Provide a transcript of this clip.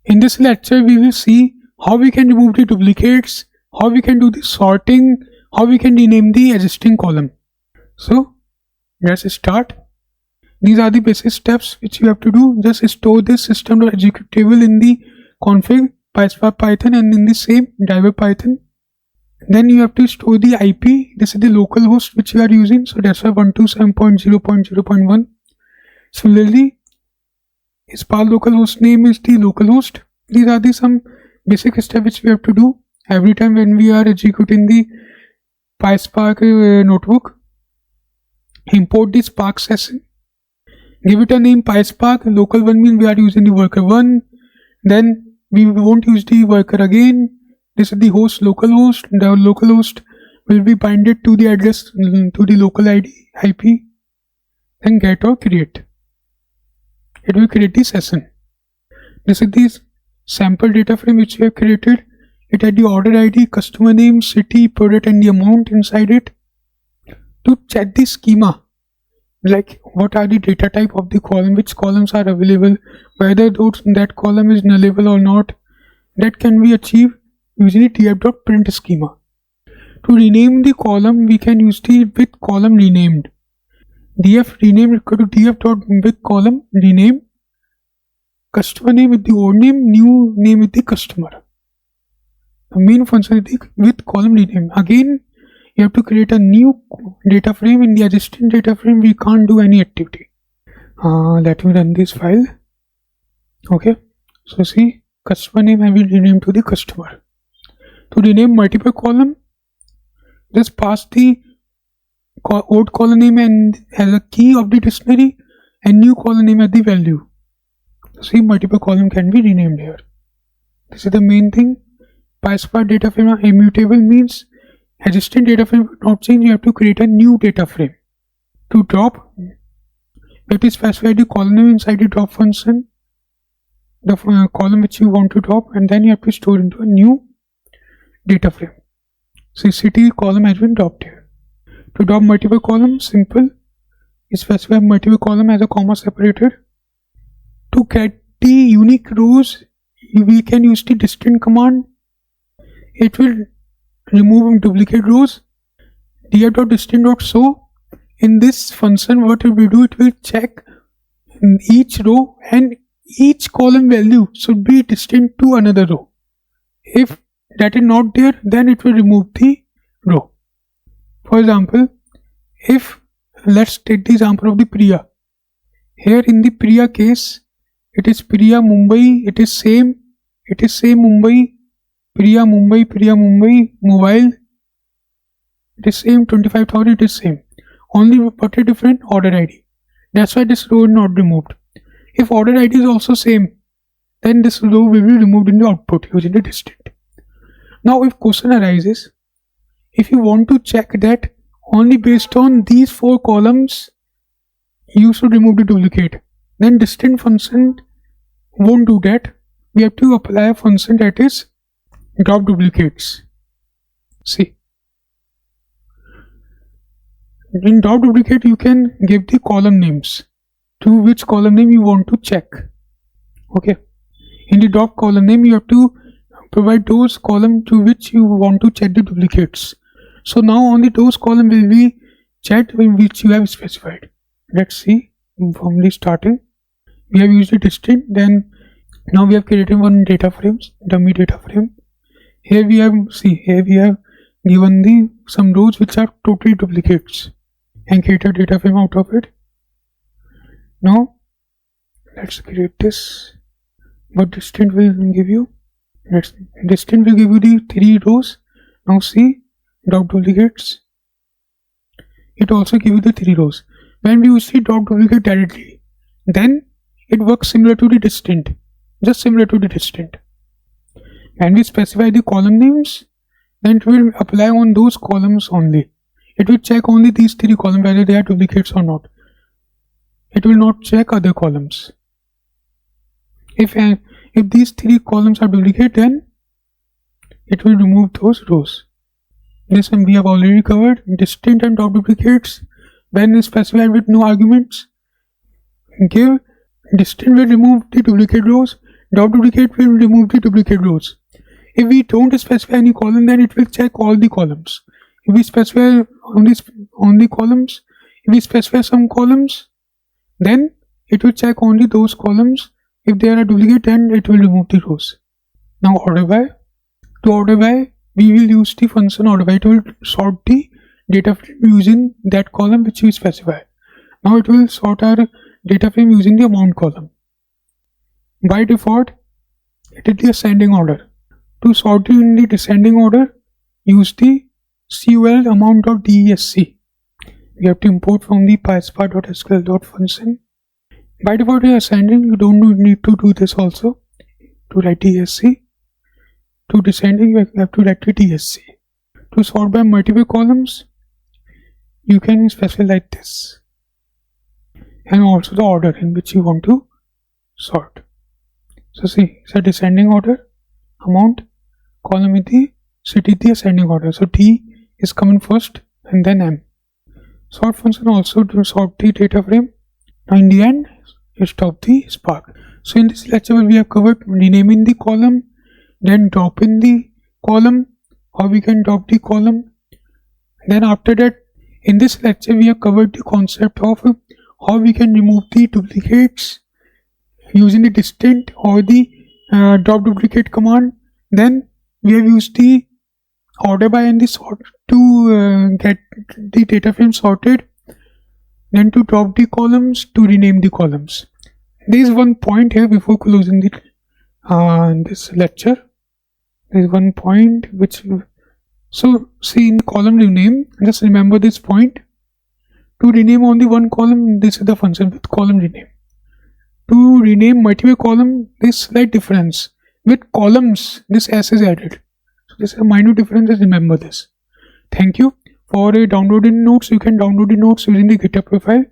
In this lecture, we will see how we can remove the duplicates, how we can do the sorting, how we can rename the existing column. So let's start. These are the basic steps which you have to do. Just store this system.executable in the config PySpark Python and in the same driver Python. Then you have to store the IP. This is the local host which you are using. So that's why 127.0.0.1. Similarly, Spark local host name is the local host. These are the some basic steps which we have to do every time when we are executing the PySpark notebook. Import the Spark session. Give it a name PySpark. Local one means we are using the worker 1. Then we won't use the worker again. This is the host, local host. The local host will be binded to the address to the local ID IP. Then get or create. It will create the session. This is the sample data frame which we have created. It had the order ID, customer name, city, product, and the amount inside it. To check the schema, like what are the data type of the column, which columns are available, whether that column is nullable or not, that can be achieved using the df.print schema. To rename the column, we can use the with column renamed. df rename equal to df.with column rename. Customer name with the old name, new name with the customer. The main function is the with column rename. Again, you have to create a new data frame. In the existing data frame, we can't do any activity. Let me run this file. Okay, so see, customer name I will rename to the customer. To rename multiple column, just pass the old column name and as a key of the dictionary and new column name as the value. See, multiple column can be renamed here. This is the main thing. PySpark data frame are immutable means existing data frame will not change. You have to create a new data frame. To drop, you have to specify the column name inside the drop function, the column which you want to drop, and then you have to store into a new data frame. So city column has been dropped here. To drop multiple columns, simple. You specify multiple column as a comma separated. To get the unique rows, we can use the distinct command. It will remove duplicate rows. df.distinct.show. In this function, what it will do, it will check each row and each column value should be distinct to another row. If that is not there, then it will remove the row. For example, if let's take the example of the Priya. Here in the Priya case, it is Priya Mumbai, it is same Mumbai, Priya Mumbai, mobile, it is same 25,000, it is same. Only but a different order ID. That's why this row is not removed. If order ID is also same, then this row will be removed in the output using the distinct. Now if question arises, if you want to check that only based on these 4 columns you should remove the duplicate, then distinct function won't do that. We have to apply a function that is dropDuplicates. See, in dropDuplicate you can give the column names to which column name you want to check. Okay, in the drop column name you have to provide those columns to which you want to check the duplicates. So now only those columns will be checked in which you have specified. Let's see from the starting. We have used the distinct, then now we have created one data frames, dummy data frame. Here we have given the some rows which are totally duplicates and create a data frame out of it. Now let's create this. What distinct will give you? Distinct will give you the 3 rows. Now see, dropDuplicates. It also gives you the 3 rows. When we use the dropDuplicate directly, then it works similar to the distinct, just similar to the distinct. When we specify the column names, then it will apply on those columns only. It will check only these 3 columns whether they are duplicates or not. It will not check other columns. If these 3 columns are duplicate, then it will remove those rows. This one we have already covered. Distinct and dropDuplicates, when specified with no arguments, give distinct will remove the duplicate rows, dropDuplicate will remove the duplicate rows. If we don't specify any column, then it will check all the columns. If we specify only columns, if we specify some columns, then it will check only those columns. If they are a duplicate, then it will remove the rows. Now orderBy. To orderBy, we will use the function orderBy. It will sort the data frame using that column which we specify. Now it will sort our data frame using the amount column. By default, it is the ascending order. To sort it in the descending order, use the col amount.desc. We have to import from the PySpark.sql function. By default, it is ascending. You don't need to do this also. To write DSC. To descending, you have to write the DSC. To sort by multiple columns, you can specify like this. And also the order in which you want to sort. So see, it's a descending order. Amount column is the city, the ascending order. So D is coming first and then M. Sort function also to sort the data frame. Now in the end, you stop the Spark. So in this lecture we have covered renaming the column, then dropping the column, how we can drop the column. Then after that, in this lecture we have covered the concept of how we can remove the duplicates using the distinct or the dropDuplicate command. Then we have used the orderBy and the sort to get the data frame sorted, then to drop the columns, to rename the columns. There is one point here before closing the this lecture. There is one point which, so see, in column rename, just remember this point. To rename only one column, this is the function with column rename. To rename multiple column, this slight difference. With columns, this S is added. So this is a minor difference, just remember this. Thank you. For downloading notes, you can download the notes using the GitHub profile.